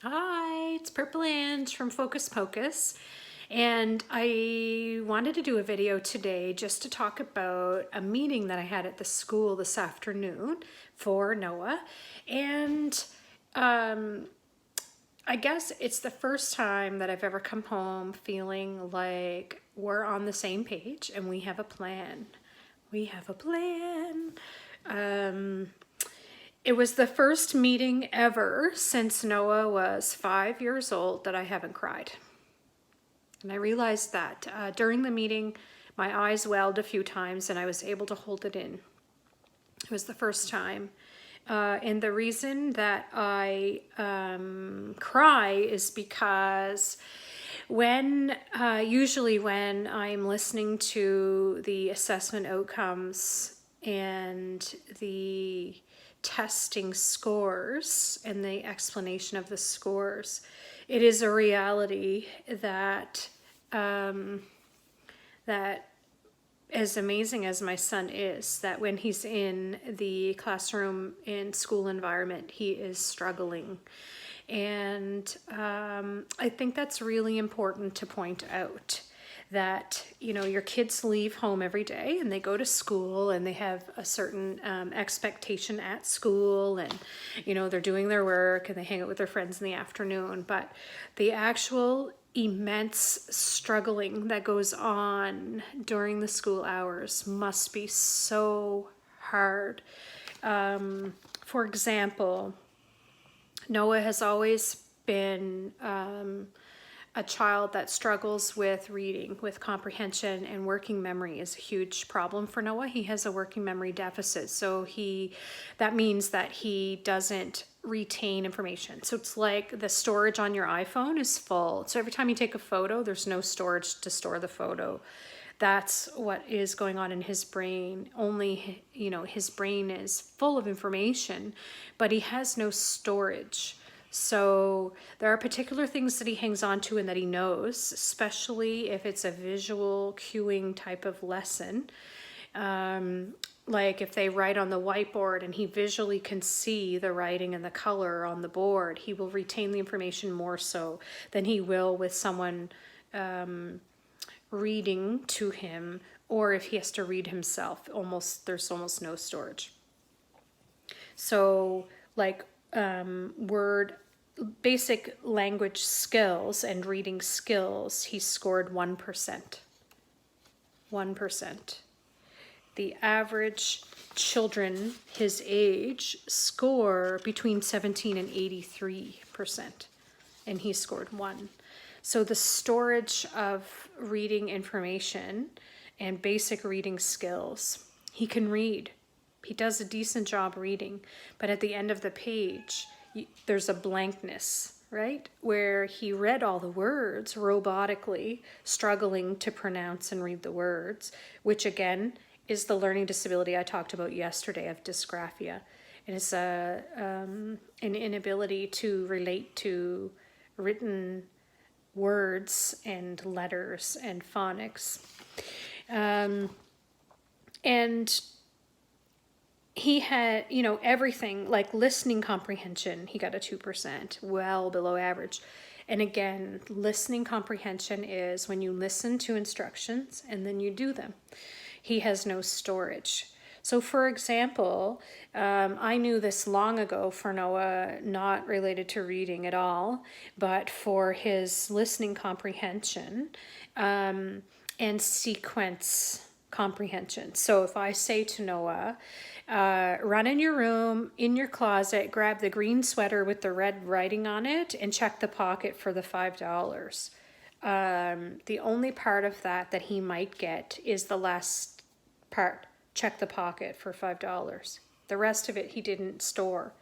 Hi, it's Purple Ange from Focus Pocus, and I wanted to do a video today just to talk about a meeting that I had at the school this afternoon for Noah. And I guess it's the first time that I've ever come home feeling like we're on the same page and we have a plan. We have a plan. It was the first meeting ever since Noah was 5 years old that I haven't cried. And I realized that during the meeting, my eyes welled a few times and I was able to hold it in. It was the first time. And the reason that I cry is because usually when I'm listening to the assessment outcomes and the testing scores and the explanation of the scores, it is a reality that that as amazing as my son is, that when he's in the classroom and school environment, he is struggling. And I think that's really important to point out that, you know, your kids leave home every day and they go to school and they have a certain expectation at school, and, you know, they're doing their work and they hang out with their friends in the afternoon. But the actual immense struggling that goes on during the school hours must be so hard. For example, Noah has always been a child that struggles with reading, with comprehension, and working memory is a huge problem for Noah. He has a working memory deficit, so that means that he doesn't retain information. So it's like the storage on your iPhone is full. So every time you take a photo, there's no storage to store the photo. That's what is going on in his brain. Only, you know, his brain is full of information, but he has no storage. So there are particular things that he hangs on to and that he knows, especially if it's a visual cueing type of lesson. Like if they write on the whiteboard and he visually can see the writing and the color on the board, he will retain the information more so than he will with someone reading to him, or if he has to read himself. There's almost no storage. So like basic language skills and reading skills, he scored 1%. 1%. The average children his age score between 17 and 83%, and he scored 1. So the storage of reading information and basic reading skills, he can read. He does a decent job reading, but at the end of the page, there's a blankness, right? Where he read all the words robotically, struggling to pronounce and read the words, which again is the learning disability I talked about yesterday of dysgraphia. It is an inability to relate to written words and letters and phonics. And he had, you know, everything like listening comprehension, he got a 2%, well below average. And again, listening comprehension is when you listen to instructions and then you do them. He has no storage. So for example, I knew this long ago for Noah, not related to reading at all, but for his listening comprehension and sequence comprehension. So if I say to Noah, run in your room, in your closet, grab the green sweater with the red writing on it and check the pocket for the $5. The only part of that he might get is the last part, check the pocket for $5. The rest of it he didn't store.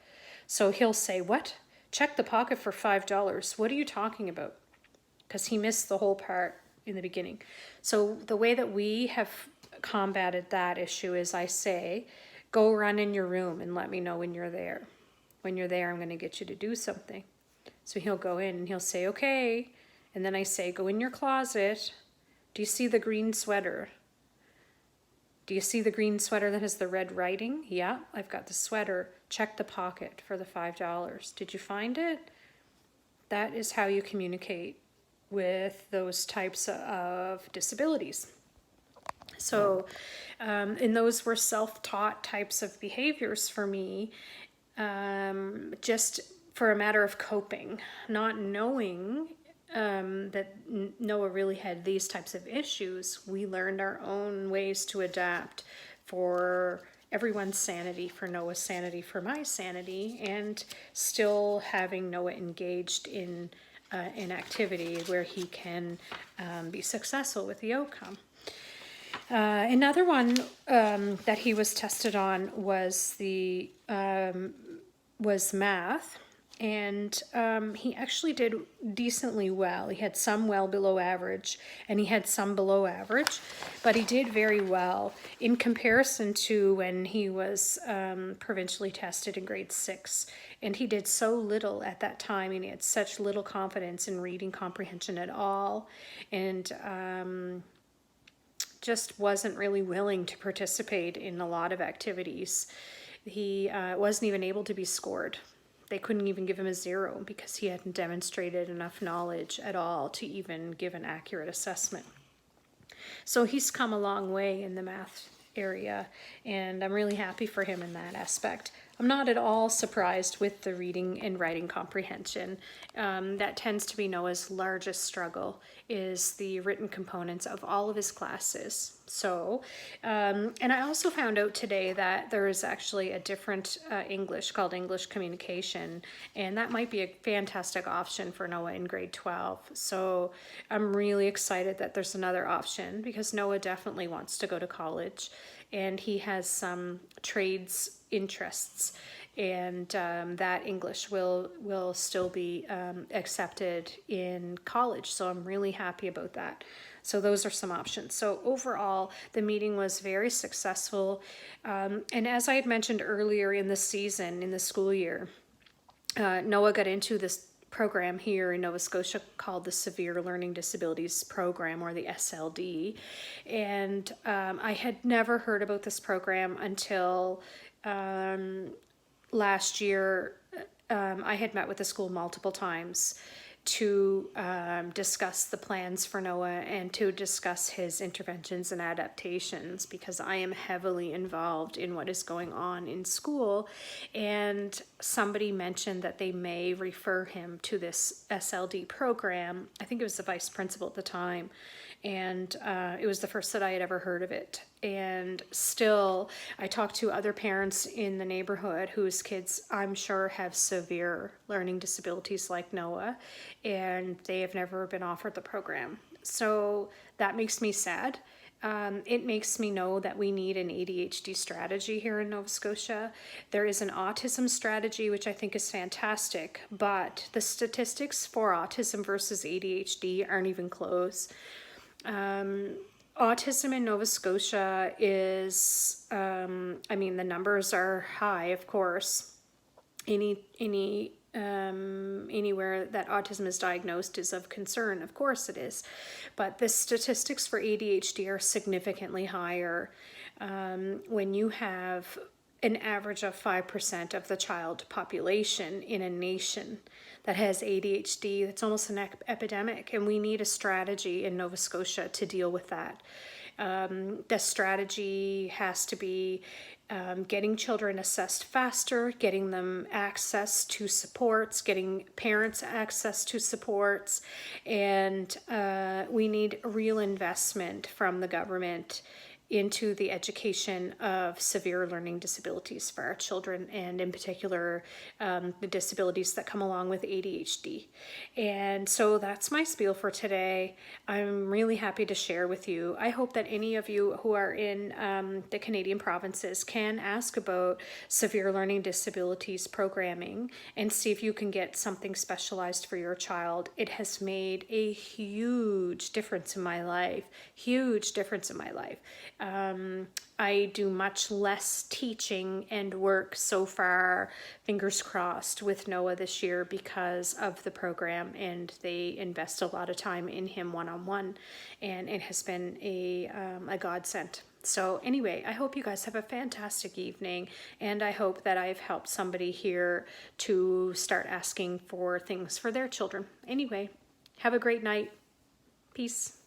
So he'll say, what? Check the pocket for $5. What are you talking about? Because he missed the whole part in the beginning. So the way that we have combated that issue is I say, go run in your room and let me know when you're there. When you're there, I'm going to get you to do something. So he'll go in and he'll say, okay. And then I say, go in your closet. Do you see the green sweater? Do you see the green sweater that has the red writing? Yeah, I've got the sweater. Check the pocket for the $5. Did you find it? That is how you communicate with those types of disabilities. So, and those were self-taught types of behaviors for me, just for a matter of coping, not knowing that Noah really had these types of issues. We learned our own ways to adapt for everyone's sanity, for Noah's sanity, for my sanity, and still having Noah engaged in an activity where he can be successful with the outcome. Another one that he was tested on was was math, and he actually did decently well. He had some well below average, and he had some below average, but he did very well in comparison to when he was provincially tested in grade 6. And he did so little at that time, and he had such little confidence in reading comprehension at all, and just wasn't really willing to participate in a lot of activities. He wasn't even able to be scored. They couldn't even give him a 0 because he hadn't demonstrated enough knowledge at all to even give an accurate assessment. So he's come a long way in the math area, and I'm really happy for him in that aspect. I'm not at all surprised with the reading and writing comprehension. That tends to be Noah's largest struggle, is the written components of all of his classes. So, and I also found out today that there is actually a different English called English communication, and that might be a fantastic option for Noah in grade 12. So I'm really excited that there's another option, because Noah definitely wants to go to college, and he has some trades interests, and that English will still be accepted in college. So I'm really happy about that. So those are some options. So overall, the meeting was very successful. And as I had mentioned earlier in the season, in the school year, Noah got into this program here in Nova Scotia called the Severe Learning Disabilities Program, or the SLD. And I had never heard about this program until last year. I had met with the school multiple times to discuss the plans for Noah and to discuss his interventions and adaptations, because I am heavily involved in what is going on in school. And somebody mentioned that they may refer him to this SLD program. I think it was the vice principal at the time, and it was the first that I had ever heard of it. And still, I talked to other parents in the neighborhood whose kids, I'm sure, have severe learning disabilities like Noah, and they have never been offered the program. So that makes me sad. It makes me know that we need an ADHD strategy here in Nova Scotia. There is an autism strategy, which I think is fantastic, but the statistics for autism versus ADHD aren't even close. Autism in Nova Scotia is, I mean, the numbers are high, of course. Anywhere that autism is diagnosed is of concern, of course it is. But the statistics for ADHD are significantly higher. When you have an average of 5% of the child population in a nation that has ADHD, that's almost an epidemic, and we need a strategy in Nova Scotia to deal with that. The strategy has to be getting children assessed faster, getting them access to supports, getting parents access to supports, and we need real investment from the government into the education of severe learning disabilities for our children, and in particular the disabilities that come along with ADHD. And so that's my spiel for today. I'm really happy to share with you. I hope that any of you who are in the Canadian provinces can ask about severe learning disabilities programming and see if you can get something specialized for your child. It has made a huge difference in my life, huge difference in my life. I do much less teaching and work so far, fingers crossed, with Noah this year because of the program, and they invest a lot of time in him one-on-one, and it has been a godsend. So anyway, I hope you guys have a fantastic evening, and I hope that I've helped somebody here to start asking for things for their children. Anyway, have a great night. Peace.